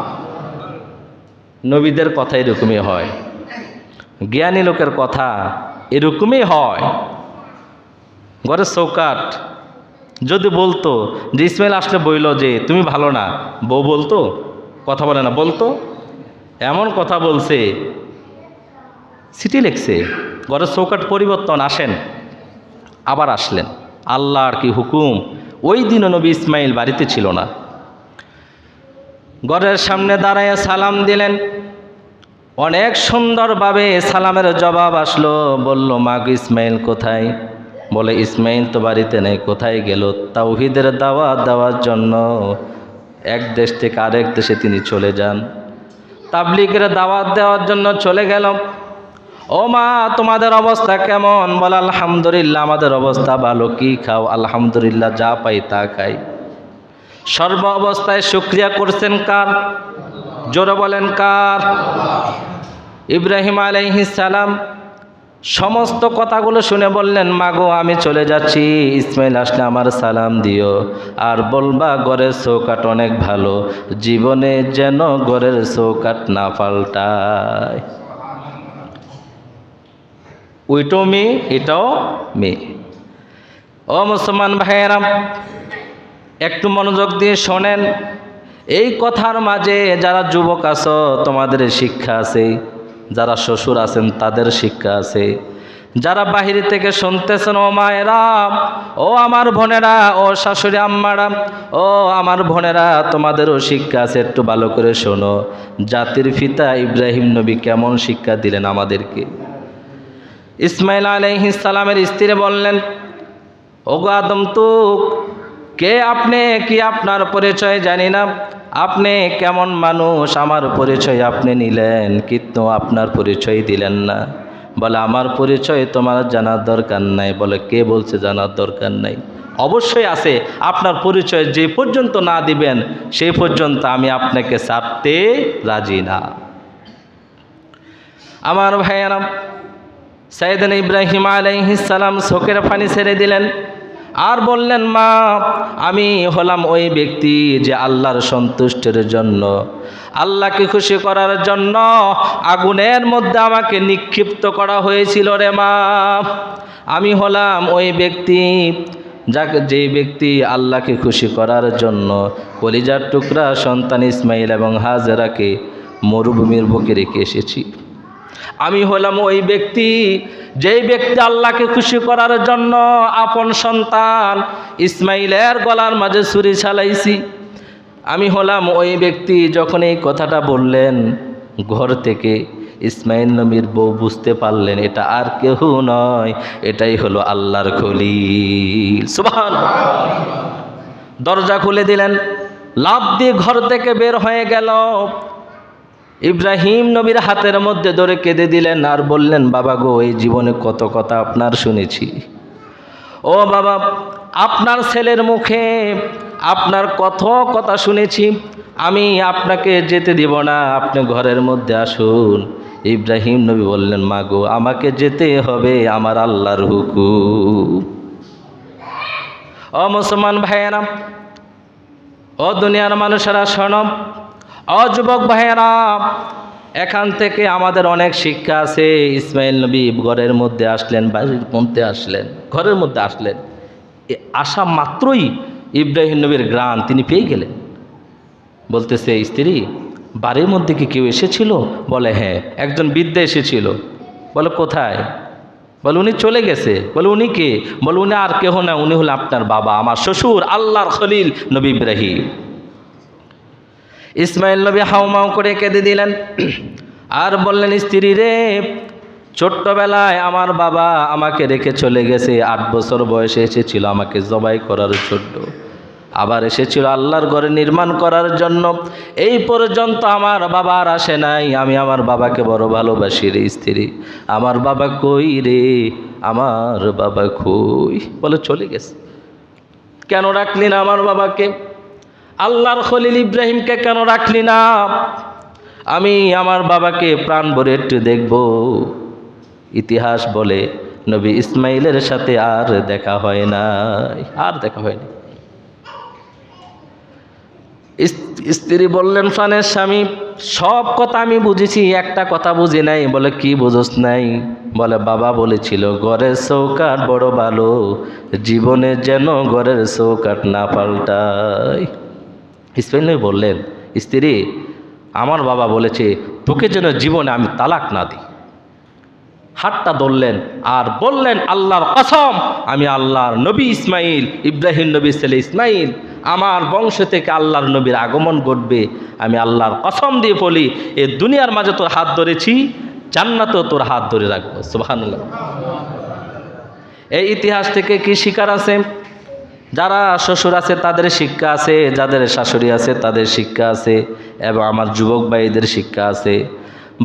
নবীদের কথা এরকমই হয়, জ্ঞানী লোকের কথা এরকমই হয়। ঘরের চৌকাঠ যদি বলতো যে ইসমাইল আসলে বইল যে তুমি ভালো না, বউ বলতো? কথা বলে না, বলতো? এমন কথা বলছে, চিঠি লিখছে, ঘরের চৌকাঠ পরিবর্তন, আসেন। আবার আসলেন। আল্লাহর কি হুকুম, ওই দিনও নবী ইসমাইল বাড়িতে ছিল না। ঘরের সামনে দাঁড়ায় সালাম দিলেন, অনেক সুন্দরভাবে সালামের জবাব আসলো। বলল, মা গো ইসমাইল কোথায়? বলে, ইসমাইল তো বাড়িতে নেই, কোথায় গেল? তাওহীদের দাওয়াত দেওয়ার জন্য এক দেশ থেকে আরেক দেশে তিনি চলে যান, তাবলীগের দাওয়াত দেওয়ার জন্য চলে গেল। ও মা তোমাদের অবস্থা কেমন? বলে, আলহামদুলিল্লাহ আমাদের অবস্থা ভালো। কি খাও? আলহামদুলিল্লাহ যা পাই তা খাই। সর্ব অবস্থায় শুকরিয়া করছেন কার? জোরে বলেন কার? ইব্রাহিম আলাইহিস সালাম সমস্ত কথাগুলো শুনে বললেন, মাগো আমি চলে যাচ্ছি, ইসমাইল আসলে আমার সালাম দিও আর বলবা ঘরের চৌকাঠ অনেক ভালো, জীবনে যেন ঘরের চৌকাঠ না পাল্টায়। ওইটাও মেয়ে, এটাও মেয়ে। ও মুসলমান ভাইয়েরা, একটু মনোযোগ দিয়ে শোনেন। এই কথার মাঝে যারা যুবক আছো তোমাদের শিক্ষা আছে, যারা শ্বশুর আছেন তাদের শিক্ষা আছে, যারা বাহির থেকে শুনতেছেন, ও মায়েরা, ও আমার বোনেরা, ও শাশুড়ি আম্মারা, ও আমার বোনেরা, তোমাদেরও শিক্ষা আছে, একটু ভালো করে শোনো। জাতির পিতা ইব্রাহিম নবী কেমন শিক্ষা দিলেন আমাদেরকে। ইসমাইল আলাইহিস সালামের স্ত্রী বললেন, ওগো আদম তুক, কে আপনি, কি আপনার পরিচয় জানি না, আপনি কেমন মানুষ, আমার পরিচয় আপনি নিলেন কিন্তু আপনার পরিচয় দিলেন না। বলে, আমার পরিচয় তোমার জানার দরকার নাই। বলে, কে বলছে জানার দরকার নাই? অবশ্যই আছে। আপনার পরিচয় যে পর্যন্ত না দিবেন সেই পর্যন্ত আমি আপনাকে ছাড়তে রাজি না। আমার ভাইয়েরা, সাইয়েদনা ইব্রাহিম আলাইহিস সালাম চোখের পানি ছেড়ে দিলেন আর বললেন, মা, আমি হলাম ওই ব্যক্তি যে আল্লাহর সন্তুষ্টির জন্য, আল্লাহকে খুশি করার জন্য আগুনের মধ্যে আমাকে নিক্ষিপ্ত করা হয়েছিল রে মা। আমি হলাম ওই ব্যক্তি যে ব্যক্তি আল্লাহকে খুশি করার জন্য কলিজার টুকরা সন্তান ইসমাইল এবং হাজেরাকে মরুভূমির বুকে রেখে এসেছি। আমি হলাম ওই ব্যক্তি যেই ব্যক্তি আল্লাহকে খুশি করার জন্য আপন সন্তান ইসমাইলের গলার মাঝে ছুরি চালাইছি। আমি হলাম ওই ব্যক্তি, যখন এই কথাটা বললেন ঘর থেকে ইসমাইল নবীর বউ বুঝতে পারলেন এটা আর কেউ নয়, এটাই হলো আল্লাহর খলিল। সুবহানাল্লাহ। দরজা খুলে দিলেন, লাফ দিয়ে ঘর থেকে বের হয়ে গেল। ইব্রাহিম নবীর হাতের মধ্যে ধরে কেঁদে দিলেন আর বললেন, বাবা গো, এই জীবনে কত কথা আপনার শুনেছি। ও বাবা, আপনার ছেলের মুখে আপনার কত কথা শুনেছি, আমি আপনাকে যেতে দিব না, আপনি ঘরের মধ্যে আসুন। ইব্রাহিম নবী বললেন, মা গো, আমাকে যেতে হবে, আমার আল্লাহর হুকুম। ও মুসলমান ভাইয়েরা, ও দুনিয়ার মানুষেরা শোনো, ও যুবক ভাইয়েরা, এখান থেকে আমাদের অনেক শিক্ষা আছে। ইসমাইল নবী ঘরের মধ্যে আসলেন, বাড়ির মধ্যে আসলেন, ঘরের মধ্যে আসলেন, আসা মাত্রই ইব্রাহিম নবীর গ্রাণ তিনি পেয়ে গেলেন। বলতেছে, স্ত্রী, বাড়ির মধ্যে কি কেউ এসেছিল? বলে, হ্যাঁ, একজন বৃদ্ধা এসেছিল। বলে, কোথায়? বলে, উনি চলে গেছে। বলে, উনি কে? বলে, উনি আর কেহ না, উনি হলো আপনার বাবা, আমার শ্বশুর, আল্লাহর খলিল নবী ইব্রাহিম। ইসমাইল নবী হাউমাউ করে কেঁদে দিলেন আর বললেন, স্ত্রী রে, ছোট্টবেলায় আমার বাবা আমাকে রেখে চলে গেছে, 8 বছর বয়সে এসেছিল আমাকে জবাই করার জন্য, আবার এসেছিল আল্লাহর ঘরে নির্মাণ করার জন্য। এই পর্যন্ত আমার বাবা আর আসে নাই। আমি আমার বাবাকে বড় ভালোবাসি রে স্ত্রী, আমার বাবা কই রে, আমার বাবা কই? বলে, চলে গেছে। কেন রাখলি না আমার বাবাকে? আল্লাহর খলিল ইব্রাহিমকে কেন রাখলি না? আমি আমার বাবাকে প্রাণ ভরে একটু দেখব। ইতিহাস বলে নবী ইসমাইলের সাথে আর দেখা হয় নাই, আর দেখা হয়নি। স্ত্রী বললেন, প্রাণের স্বামী, সব কথা আমি বুঝেছি, একটা কথা বুঝি নাই। বলে, কি বুঝোস নাই? বলে, বাবা বলেছিল ঘরের চৌকাঠ বড় ভালো, জীবনে যেন ঘরের চৌকাঠ না পাল্টায়। ইসমাইল নবী বললেন, স্ত্রী, আমার বাবা বলেছে তোকে যেন জীবনে আমি তালাক না দিই। হাতটা ধরলেন আর বললেন, আল্লাহর কসম, আমি আল্লাহর নবী ইসমাইল, ইব্রাহিম নবীর ছেলে ইসমাইল, আমার বংশ থেকে আল্লাহর নবীর আগমন ঘটবে। আমি আল্লাহর কসম দিয়ে বলি, এই দুনিয়ার মাঝে তোর হাত ধরেছি, জান্নাতেও তোর হাত ধরে রাখবো। সুবহানাল্লাহ। এই ইতিহাস থেকে কি শিকার আছে? যারা শ্বশুর আছে তাদের শিক্ষা আছে, যাদের শাশুড়ি আছে তাদের শিক্ষা আছে, এবং আমার যুবক ভাইদের শিক্ষা আছে।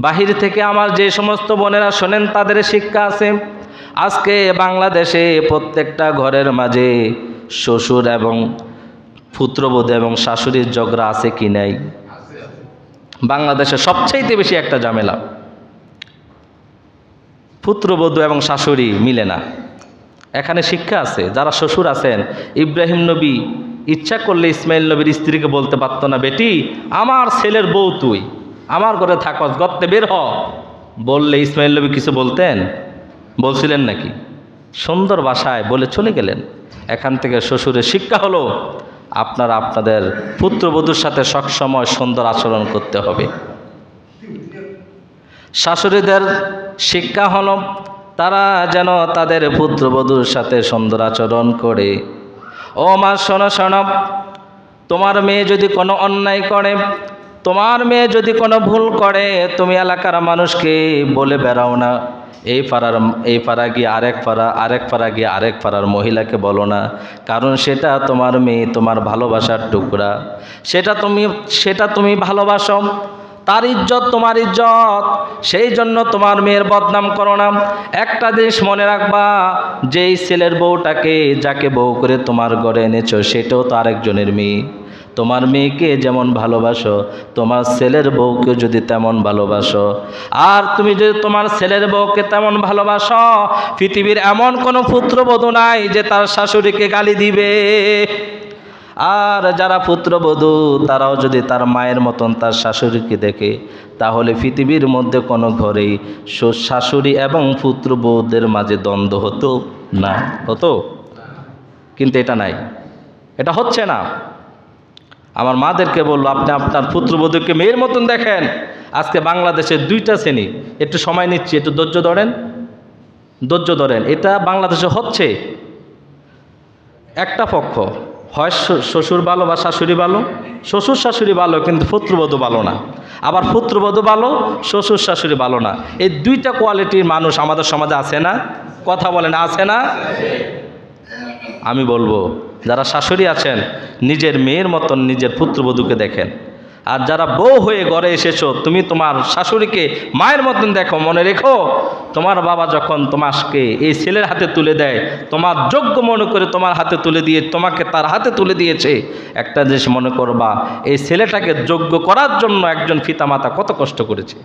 বাহির থেকে আমার যে সমস্ত বোনেরা শোনেন তাদের শিক্ষা আছে। আজকে বাংলাদেশে প্রত্যেকটা ঘরের মাঝে শ্বশুর এবং পুত্রবধূ এবং শাশুড়ির ঝগড়া আছে কি নাই? বাংলাদেশে সবচেয়ে বেশি একটা ঝামেলা, পুত্রবধূ এবং শাশুড়ি মিলে না। এখানে শিক্ষা আছে। যারা শ্বশুর আছেন, ইব্রাহিম নবী ইচ্ছা করলে ইসমাইল নবীর স্ত্রীকে বলতে পারতো না, বেটি, আমার ছেলের বউ তুই, আমার ঘরে থাকস, গর্তে বের হ। বললে ইসমাইল নবী কিছু বলতেন? বলছিলেন নাকি? সুন্দর ভাষায় বলে চলে গেলেন। এখান থেকে শ্বশুরের শিক্ষা হলো, আপনারা আপনাদের পুত্রবধূর সাথে সবসময় সুন্দর আচরণ করতে হবে। শাশুড়িদের শিক্ষা হলো, তারা যেন তাদের পুত্রবধূর সাথে সুন্দর আচরণ করে। ও মা শোনো শোনো, তোমার মেয়ে যদি কোনো অন্যায় করে, তোমার মেয়ে যদি কোনো ভুল করে, তুমি এলাকার মানুষকে বলে বেড়াও না। এই পাড়া গিয়ে আরেক পাড়া গিয়ে আরেক পাড়ার মহিলাকে বলো না, কারণ সেটা তোমার মেয়ে, তোমার ভালোবাসার টুকরা, সেটা তুমি ভালোবাসো, তার ইজ্জত তোমার ইজ্জত, সেই জন্য তোমার মেয়ের বদনাম করো না। একটা জিনিস মনে রাখবা, যেই ছেলের বউটাকে, যাকে বউ করে তোমার ঘরে এনেছো, সেটাও তো আরেকজনের মেয়ে। তোমার মেয়েকে যেমন ভালোবাসো, তোমার ছেলের বউকে যদি তেমন ভালোবাসো, আর তুমি যদি তোমার ছেলের বউকে তেমন ভালোবাসো, পৃথিবীর এমন কোনো পুত্রবধূ নাই যে তার শাশুড়িকে গালি দিবে। আর যারা পুত্রবধূ, তারাও যদি তার মায়ের মতন তার শাশুড়িকে দেখে, তাহলে পৃথিবীর মধ্যে কোনো ঘরেই শাশুড়ি এবং পুত্রবধূদের মাঝে দ্বন্দ্ব হতো না। হতো? কিন্তু এটা নাই, এটা হচ্ছে না। আমার মাদেরকে বললো, আপনি আপনার পুত্রবধূকে মেয়ের মতন দেখেন। আজকে বাংলাদেশের দুইটা শ্রেণী, একটু সময় নিচ্ছি, একটু ধৈর্য ধরেন। এটা বাংলাদেশে হচ্ছে। একটা পক্ষ, হয় শ্বশুর ভালো বা শাশুড়ি ভালো, শ্বশুর শাশুড়ি ভালো কিন্তু পুত্রবধূ ভালো না, আবার পুত্রবধূ ভালো, শ্বশুর শাশুড়ি ভালো না। এই দুইটা কোয়ালিটির মানুষ আমাদের সমাজে আছে না? কথা বলেন, আছে না? আমি বলবো, যারা শাশুড়ি আছেন, নিজের মেয়ের মতন নিজের পুত্রবধূকে দেখেন। আর যারা বউ হয়ে ঘরে এসেছো, তুমি তোমার শাশুড়িকে মায়ের মতন দেখো। মনে রেখো, তোমার বাবা যখন তোমাকে এই ছেলের হাতে তুলে দেয়, তোমার যোগ্য মনে করে তোমার হাতে তুলে দিয়ে, তোমাকে তার হাতে তুলে দিয়েছে, একটা জিনিস মনে করবা, এই ছেলেটাকে যোগ্য করার জন্য একজন পিতামাতা কত কষ্ট করেছে।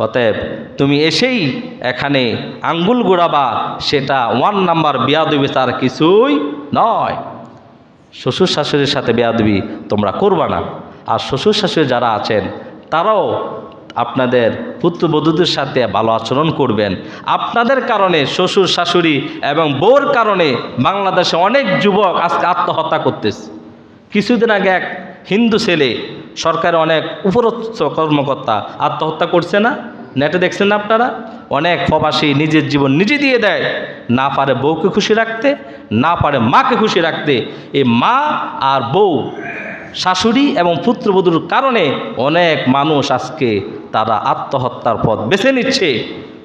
অতএব তুমি এসেই এখানে আঙ্গুল গুড়াবা, সেটা 1 নাম্বার বেয়াদবি, তার কিছুই নয়। শ্বশুর শাশুড়ির সাথে বেয়াদবি তোমরা করবা না। আর শ্বশুর শাশুড়ি যারা আছেন, তারাও আপনাদের পুত্রবধূদের সাথে ভালো আচরণ করবেন। আপনাদের কারণে শ্বশুর শাশুড়ি এবং বউর কারণে বাংলাদেশে অনেক যুবক আজকে আত্মহত্যা করতেছে। কিছুদিন আগে এক হিন্দু ছেলে, সরকারের অনেক উপরস্থ কর্মকর্তা, আত্মহত্যা করছে না? নেটে দেখছেন না আপনারা? অনেক প্রবাসী নিজের জীবন নিজে দিয়ে দেয়, না পারে বউকে খুশি রাখতে, না পারে মাকে খুশি রাখতে। এই মা আর বউ, শাশুড়ি এবং পুত্রবধূর কারণে অনেক মানুষ আজকে তারা আত্মহত্যার পথ বেছে নিচ্ছে।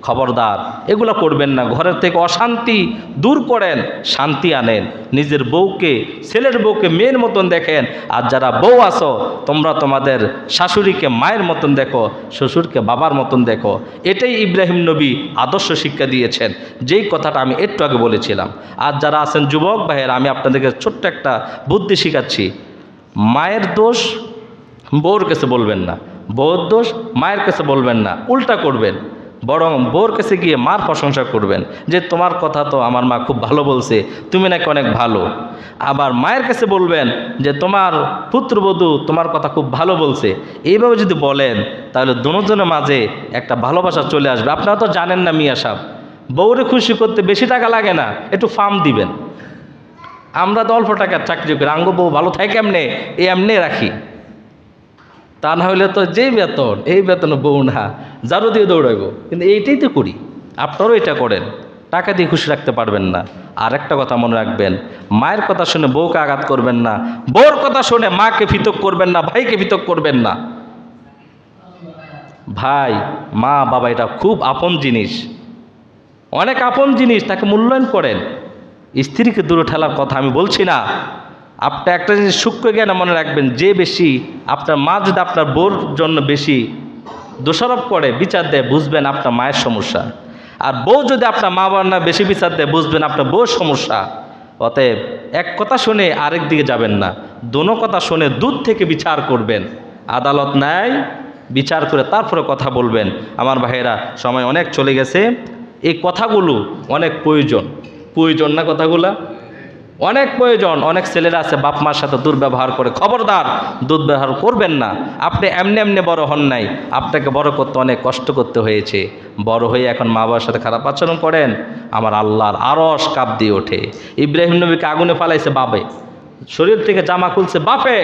খবরদার, এগুলো করবেন না। ঘরের থেকে অশান্তি দূর করেন, শান্তি আনেন। নিজের বউকে, ছেলের বউকে মেয়ের মতন দেখেন। আর যারা বউ আছো, তোমরা তোমাদের শাশুড়িকে মায়ের মতন দেখো, শ্বশুরকে বাবার মতন দেখো। এটাই ইব্রাহিম নবী আদর্শ শিক্ষা দিয়েছেন, যেই কথাটা আমি একটু আগে বলেছিলাম। আর যারা আছেন যুবক ভাইয়েরা, আমি আপনাদেরকে ছোট্ট একটা বুদ্ধি শিখাচ্ছি। মায়ের দোষ বউর কাছে বলবেন না, বউর দোষ মায়ের কাছে বলবেন না, উল্টা করবেন। বরং বউর কাছে গিয়ে মার প্রশংসা করবেন, যে তোমার কথা তো আমার মা খুব ভালো বলছে, তুমি নাকি অনেক ভালো। আবার মায়ের কাছে বলবেন যে তোমার পুত্রবধূ তোমার কথা খুব ভালো বলছে। এইভাবে যদি বলেন, তাহলে দুজনের মাঝে একটা ভালোবাসা চলে আসবে। আপনারা তো জানেন না মিয়া সাহেব, বউরে খুশি করতে বেশি টাকা লাগে না, একটু ফার্ম দিবেন। আমরা তো অল্প টাকার চাকরি করি, আঙ্গ বউ ভালো থাকে কেমনে, এমনি রাখি। তা না হলে তো যেই বেতন, এই বেতন বউ না, জারু দিয়ে দৌড়াইব। কিন্তু এইটাই তো করি, আপনারাও এটা করেন। টাকা দিয়ে খুশি রাখতে পারবেন না। আর একটা কথা মনে রাখবেন, মায়ের কথা শুনে বউকে আঘাত করবেন না, বউর কথা শুনে মাকে পৃথক করবেন না, ভাইকে পৃথক করবেন না। ভাই, মা, বাবা এটা খুব আপন জিনিস, অনেক আপন জিনিস, তাকে মূল্যায়ন করেন। স্ত্রীকে দূরে ঠেলার কথা আমি বলছি না। আপনি একটা জিনিস সূক্ষ্ম জ্ঞানে মনে রাখবেন, যে বেশি আপনার মা যদি আপনার বউর জন্য বেশি দোষারোপ করে, বিচার দেয়, বুঝবেন আপনার মায়ের সমস্যা। আর বউ যদি আপনার মা বাবার না বেশি বিচার দেয়, বুঝবেন আপনার বউর সমস্যা। অতএব এক কথা শুনে আরেক দিকে যাবেন না, দোনো কথা শুনে দূর থেকে বিচার করবেন। আদালত ন্যায় বিচার করে তারপরে কথা বলবেন। আমার ভাইয়েরা, সময় অনেক চলে গেছে। এই কথাগুলো অনেক প্রয়োজন না, কথাগুলা অনেক প্রয়োজন। অনেক ছেলেরা আছে বাপ মার সাথে দুর্ব্যবহার করে। খবরদার, দুর্ব্যবহার করবেন না। আপনি এমনি বড় হন নাই, আপনাকে বড় করতে অনেক কষ্ট করতে হয়েছে। বড় হয়ে এখন মা বাবার সাথে খারাপ আচরণ করেন, আমার আল্লাহর আরশ কাঁপ দিয়ে ওঠে। ইব্রাহিম নবীকে আগুনে ফালাইছে বাপে, শরীর থেকে জামা খুলছে বাপে,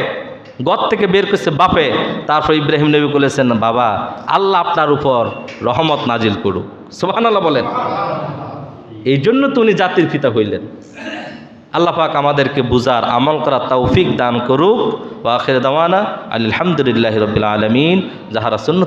ঘর থেকে বের করছে বাপে। তারপর ইব্রাহিম নবী বলেছেন, বাবা আল্লাহ আপনার উপর রহমত নাজিল করুক। সুবহানাল্লাহ বলেন। এই জন্য তো উনি জাতির পিতা হইলেন। আল্লাহ পাক আমাদেরকে বুঝার আমল করার তৌফিক দান করুক। ওয়া আখির দাওয়ানা আলহামদুলিল্লাহি রাব্বিল আলামিন। যাহারা সুন্নাত